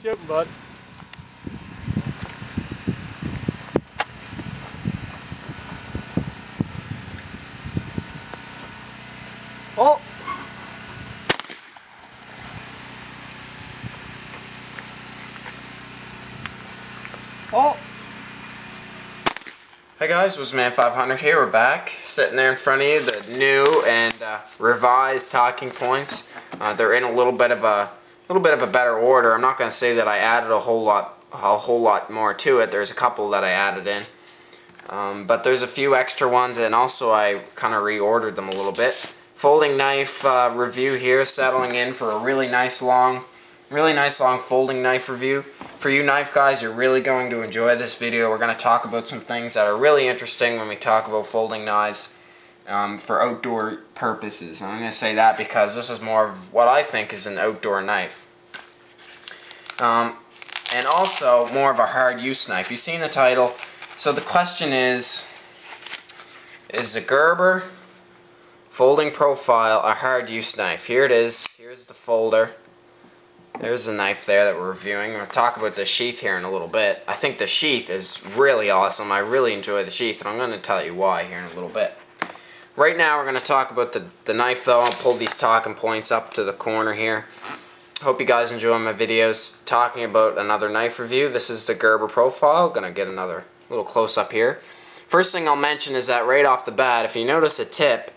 shooting, bud. Oh! Oh! Hey guys, Wizman 500 here. We're back, sitting there in front of you, the new and revised talking points. They're in a little bit of a better order. I'm not going to say that I added a whole lot more to it. There's a couple that I added in, but there's a few extra ones, and also I kind of reordered them a little bit. Folding knife review here, settling in for a really nice long folding knife review. For you knife guys, you're really going to enjoy this video. We're going to talk about some things that are really interesting when we talk about folding knives for outdoor purposes. And I'm going to say that because this is more of what I think is an outdoor knife. And also more of a hard use knife. You've seen the title. So the question is the Gerber folding profile a hard use knife? Here it is. Here's the folder. There's the knife there that we're reviewing. We'll talk about the sheath here in a little bit. I think the sheath is really awesome. I really enjoy the sheath, and I'm going to tell you why here in a little bit. Right now we're going to talk about the knife though. I'll pull these talking points up to the corner here. Hope you guys enjoy my videos talking about another knife review. This is the Gerber profile. Going to get another little close up here. First thing I'll mention is that right off the bat, if you notice the tip,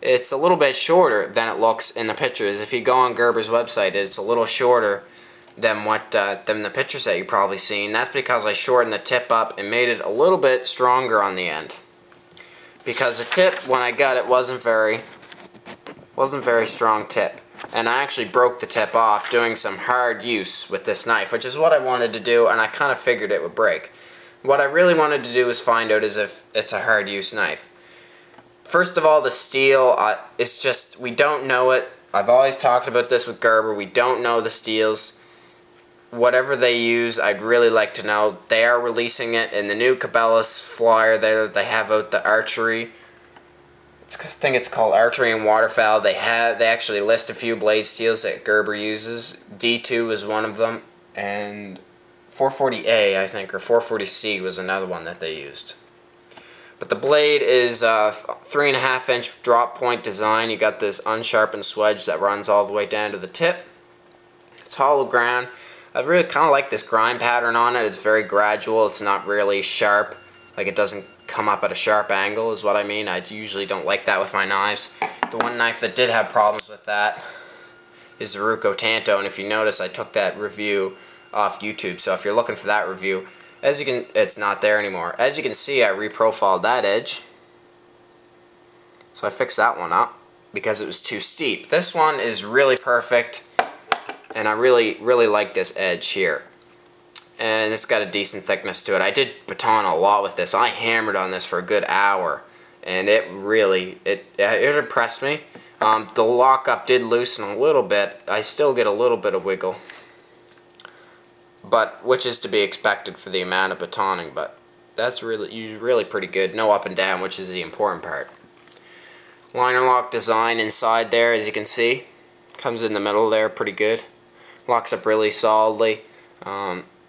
it's a little bit shorter than it looks in the pictures. If you go on Gerber's website, it's a little shorter than the pictures that you've probably seen. That's because I shortened the tip up and made it a little bit stronger on the end. Because the tip, when I got it, wasn't very strong tip. And I actually broke the tip off doing some hard use with this knife, which is what I wanted to do, and I kind of figured it would break. What I really wanted to do is find out if it's a hard use knife. First of all, the steel, it's just, we don't know it. I've always talked about this with Gerber. We don't know the steels. Whatever they use, I'd really like to know. They are releasing it in the new Cabela's flyer there that they have out, the archery. I think it's called Archery and Waterfowl. They actually list a few blade steels that Gerber uses. D2 is one of them, and 440A, I think, or 440C was another one that they used. But the blade is a 3.5-inch drop point design. You got this unsharpened swedge that runs all the way down to the tip. It's hollow ground. I really kind of like this grind pattern on it. It's very gradual. It's not really sharp. Like, it doesn't come up at a sharp angle is what I mean. I usually don't like that with my knives. The one knife that did have problems with that is the Ruco Tanto. And if you notice, I took that review off YouTube. So if you're looking for that review, it's not there anymore. As you can see, I reprofiled that edge. So I fixed that one up because it was too steep. This one is really perfect, and I really like this edge here. And it's got a decent thickness to it. I did baton a lot with this. I hammered on this for a good hour, and it impressed me. The lockup did loosen a little bit. I still get a little bit of wiggle, but which is to be expected for the amount of batoning, but that's really pretty good. No up and down, which is the important part. Liner lock design inside there, as you can see, comes in the middle there pretty good. Locks up really solidly.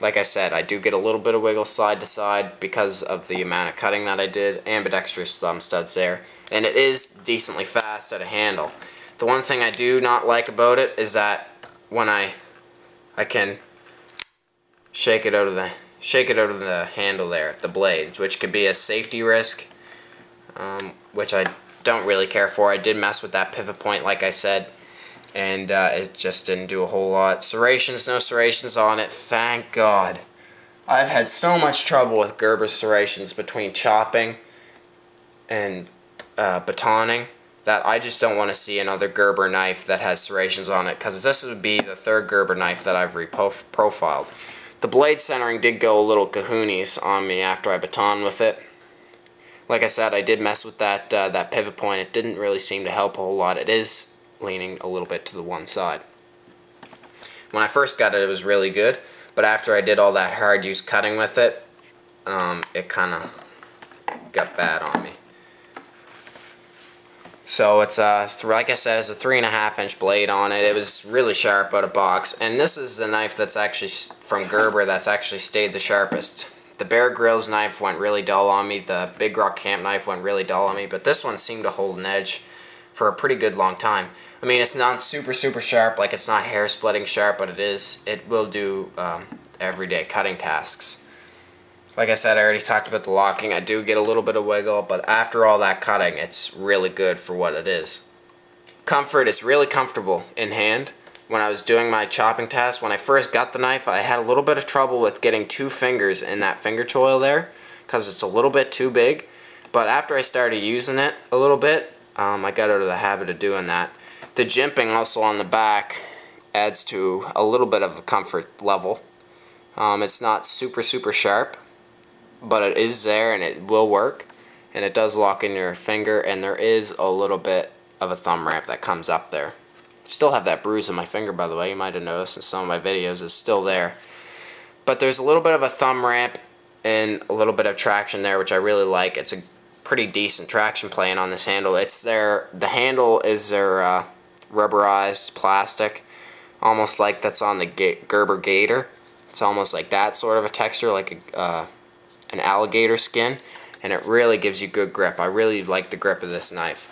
Like I said, I do get a little bit of wiggle side to side because of the amount of cutting that I did. Ambidextrous thumb studs there, and it is decently fast at a handle. The one thing I do not like about it is that when I can shake it out of the handle there, the blade, which could be a safety risk, which I don't really care for. I did mess with that pivot point, like I said, and it just didn't do a whole lot. Serrations, no serrations on it, thank God. I've had so much trouble with Gerber serrations between chopping and batoning that I just don't want to see another Gerber knife that has serrations on it, because this would be the third Gerber knife that I've reprofiled. The blade centering did go a little kahoonies on me after I batoned with it. Like I said, I did mess with that pivot point. It didn't really seem to help a whole lot. It is leaning a little bit to the one side. When I first got it, it was really good, but after I did all that hard use cutting with it, it kind of got bad on me. So it's like I said, it's a 3.5-inch blade on it. It was really sharp out of box, and this is the knife that's actually from Gerber that's actually stayed the sharpest. The Bear Grylls knife went really dull on me. The Big Rock Camp knife went really dull on me, but this one seemed to hold an edge for a pretty good long time. I mean, it's not super sharp, like it's not hair splitting sharp, but it will do everyday cutting tasks. Like I said, I already talked about the locking. I do get a little bit of wiggle, but after all that cutting, it's really good for what it is. Comfort is really comfortable in hand. When I was doing my chopping task, when I first got the knife, I had a little bit of trouble with getting 2 fingers in that finger choil there, because it's a little bit too big. But after I started using it a little bit, I got out of the habit of doing that. The jimping also on the back adds to a little bit of a comfort level. It's not super sharp, but it is there and it will work, and it does lock in your finger, and there is a little bit of a thumb ramp that comes up there. Still have that bruise on my finger, by the way. You might have noticed in some of my videos. It's still there, but there's a little bit of a thumb ramp and a little bit of traction there, which I really like. It's a pretty decent traction playing on this handle. The handle is their rubberized plastic, almost like that's on the Gerber Gator. It's almost like that sort of a texture, like an alligator skin, and it really gives you good grip. I really like the grip of this knife.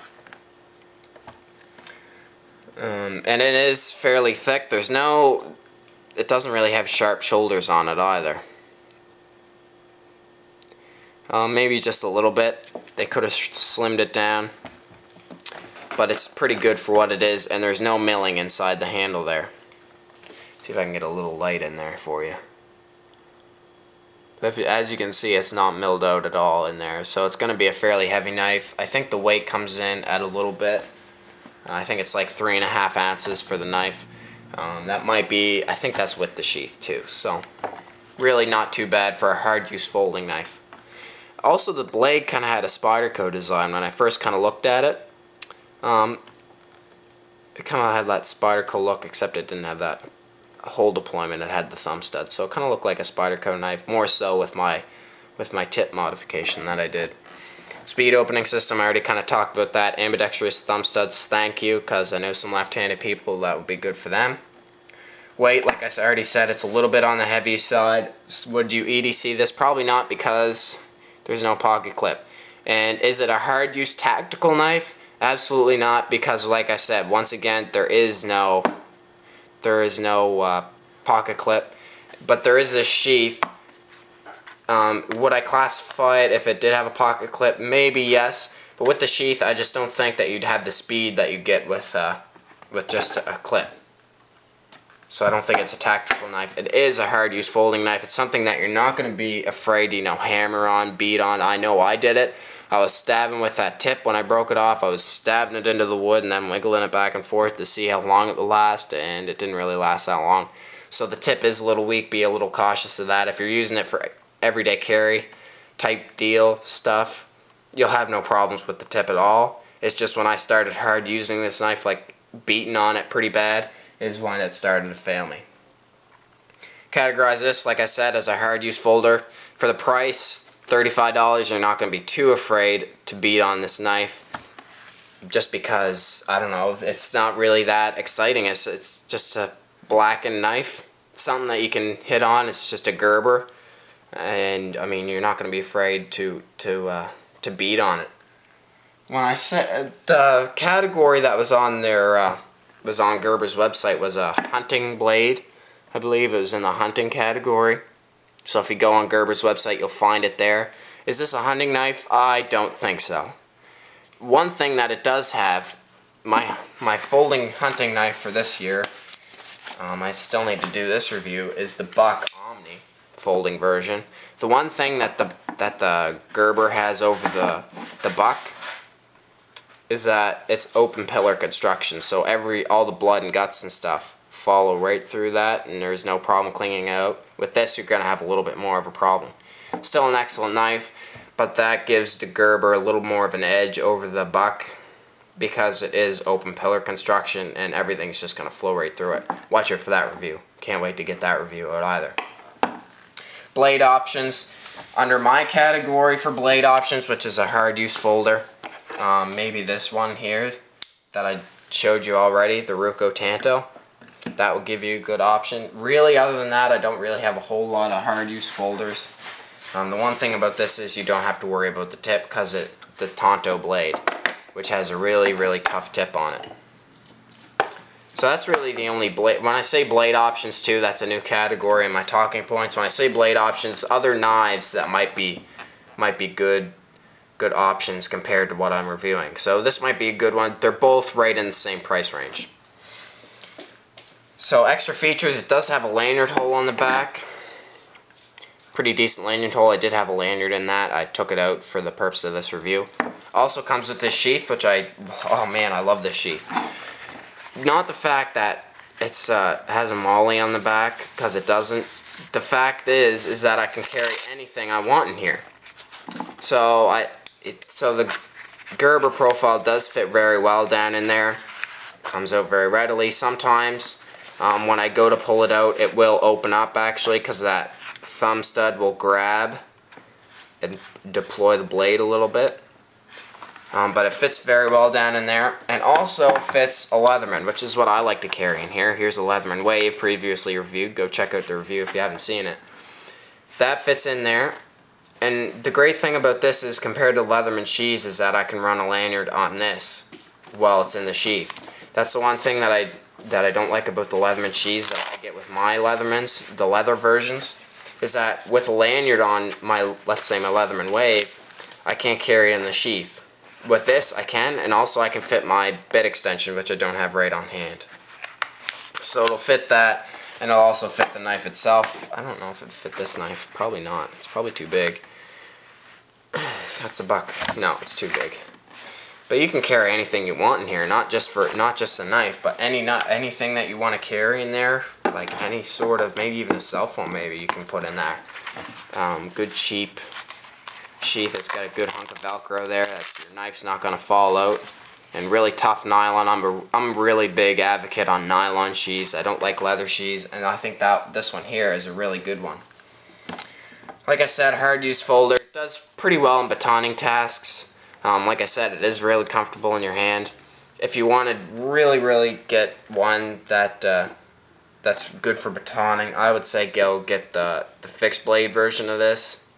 And it is fairly thick. It doesn't really have sharp shoulders on it either. Maybe just a little bit. They could have slimmed it down, but it's pretty good for what it is, and there's no milling inside the handle there. See if I can get a little light in there for you. As you can see, it's not milled out at all in there, so it's going to be a fairly heavy knife. I think the weight comes in at a little bit. I think it's like 3.5 ounces for the knife. That might be, I think that's with the sheath too, so really not too bad for a hard use folding knife. Also, the blade kind of had a Spyderco design when I first kind of looked at it. It kind of had that Spyderco look, except it didn't have that hole deployment. It had the thumb stud, so it kind of looked like a Spyderco knife, more so with my tip modification that I did. Speed opening system, I already kind of talked about that. Ambidextrous thumb studs, thank you, because I know some left-handed people that would be good for them. Weight, like I already said, it's a little bit on the heavy side. Would you EDC this? Probably not, because there's no pocket clip. And is it a hard use tactical knife? Absolutely not, because like I said, once again, there is no pocket clip, but there is a sheath. Would I classify it if it did have a pocket clip? Maybe yes, but with the sheath, I just don't think that you'd have the speed that you get with just a clip. So I don't think it's a tactical knife. It is a hard use folding knife. It's something that you're not going to be afraid to, hammer on, beat on. I know I did it. I was stabbing with that tip when I broke it off. I was stabbing it into the wood and then wiggling it back and forth to see how long it would last, and it didn't really last that long. So the tip is a little weak. Be a little cautious of that. If you're using it for everyday carry type deal stuff, you'll have no problems with the tip at all. It's just when I started hard using this knife, like beating on it pretty bad, is when it started to fail me. Categorize this, like I said, as a hard use folder. For the price, $35, you're not going to be too afraid to beat on this knife, just because, I don't know, it's not really that exciting. It's just a blackened knife, something that you can hit on. It's just a Gerber, and I mean, you're not going to be afraid to beat on it. When I said the category that was on their was on Gerber's website was a hunting blade. I believe it was in the hunting category. So if you go on Gerber's website, you'll find it there. Is this a hunting knife? I don't think so. One thing that it does have, my folding hunting knife for this year, I still need to do this review, is the Buck Omni folding version. The one thing that the Gerber has over the Buck is that it's open pillar construction, so all the blood and guts and stuff follow right through that, and there's no problem cleaning out. With this, you're going to have a little bit more of a problem. Still an excellent knife, but that gives the Gerber a little more of an edge over the Buck, because it is open pillar construction and everything's just going to flow right through it. Watch it for that review. Can't wait to get that review out either. Blade options. Under my category for blade options, which is a hard use folder, maybe this one here that I showed you already, the Ruco Tanto. That will give you a good option. Really, other than that, I don't really have a whole lot of hard use folders. The one thing about this is you don't have to worry about the tip because the Tanto blade, which has a really, really tough tip on it. So that's really the only blade. When I say blade options too, that's a new category in my talking points. When I say blade options, other knives that might be good options compared to what I'm reviewing. So this might be a good one. They're both right in the same price range. So extra features, it does have a lanyard hole on the back. Pretty decent lanyard hole. I did have a lanyard in that. I took it out for the purpose of this review. Also comes with this sheath, which oh man, I love this sheath. Not the fact that it's has a molly on the back, because it doesn't. The fact is that I can carry anything I want in here. So so the Gerber profile does fit very well down in there. Comes out very readily. Sometimes when I go to pull it out, it will open up actually, because that thumb stud will grab and deploy the blade a little bit. But it fits very well down in there, and also fits a Leatherman, which is what I like to carry in here. Here's a Leatherman Wave, previously reviewed. Go check out the review if you haven't seen it. That fits in there, and the great thing about this is, compared to Leatherman sheaths, is that I can run a lanyard on this while it's in the sheath. That's the one thing that I don't like about the Leatherman sheaths that I get with my Leathermans, the leather versions, is that with a lanyard on my, let's say my Leatherman Wave, I can't carry it in the sheath. With this, I can, and also I can fit my bit extension, which I don't have right on hand. So it'll fit that, and it'll also fit the knife itself. I don't know if it'd fit this knife. Probably not. It's probably too big. That's the buck. No, it's too big. But you can carry anything you want in here, not just a knife, but anything that you want to carry in there, like any sort of, maybe even a cell phone, maybe you can put in there. Good cheap sheath. It's got a good hunk of Velcro there. Your knife's not going to fall out. And really tough nylon. I'm a really big advocate on nylon sheaths. I don't like leather sheaths, and I think that this one here is a really good one. Like I said, hard use folder. It does pretty well in batoning tasks. Like I said, it is really comfortable in your hand. If you want to really get one that's good for batoning, I would say go get the fixed blade version of this.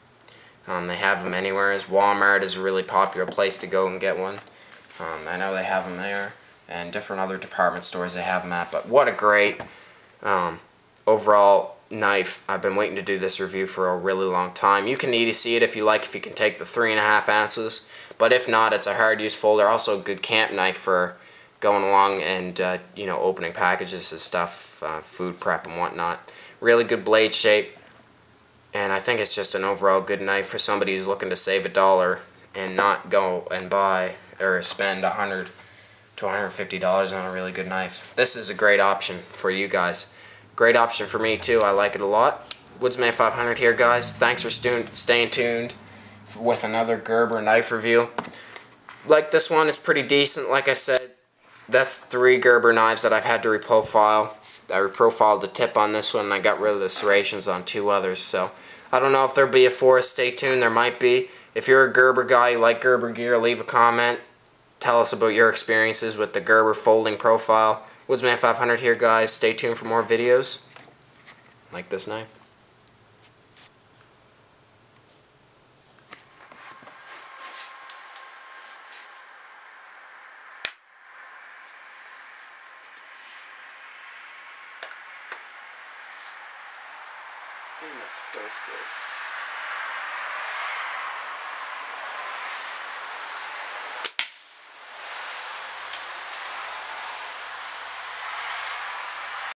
They have them anywhere. Walmart is a really popular place to go and get one. I know they have them there, and different other department stores they have them at. But what a great overall knife. I've been waiting to do this review for a really long time. You can EDC it if you like, if you can take the 3.5 ounces. But if not, it's a hard use folder. Also a good camp knife for going along and you know, opening packages and stuff, food prep and whatnot. Really good blade shape. And I think it's just an overall good knife for somebody who's looking to save $1 and not go and buy or spend $100 to $150 on a really good knife. This is a great option for you guys. Great option for me too. I like it a lot. Woodsman 500 here, guys. Thanks for staying tuned with another Gerber knife review. Like this one, it's pretty decent. Like I said, that's 3 Gerber knives that I've had to reprofile. I reprofiled the tip on this one, and I got rid of the serrations on 2 others. So I don't know if there'll be a 4th. Stay tuned. There might be. If you're a Gerber guy, you like Gerber gear, leave a comment. Tell us about your experiences with the Gerber folding profile. Woodsman 500 here, guys. Stay tuned for more videos like this knife. And that's close to it.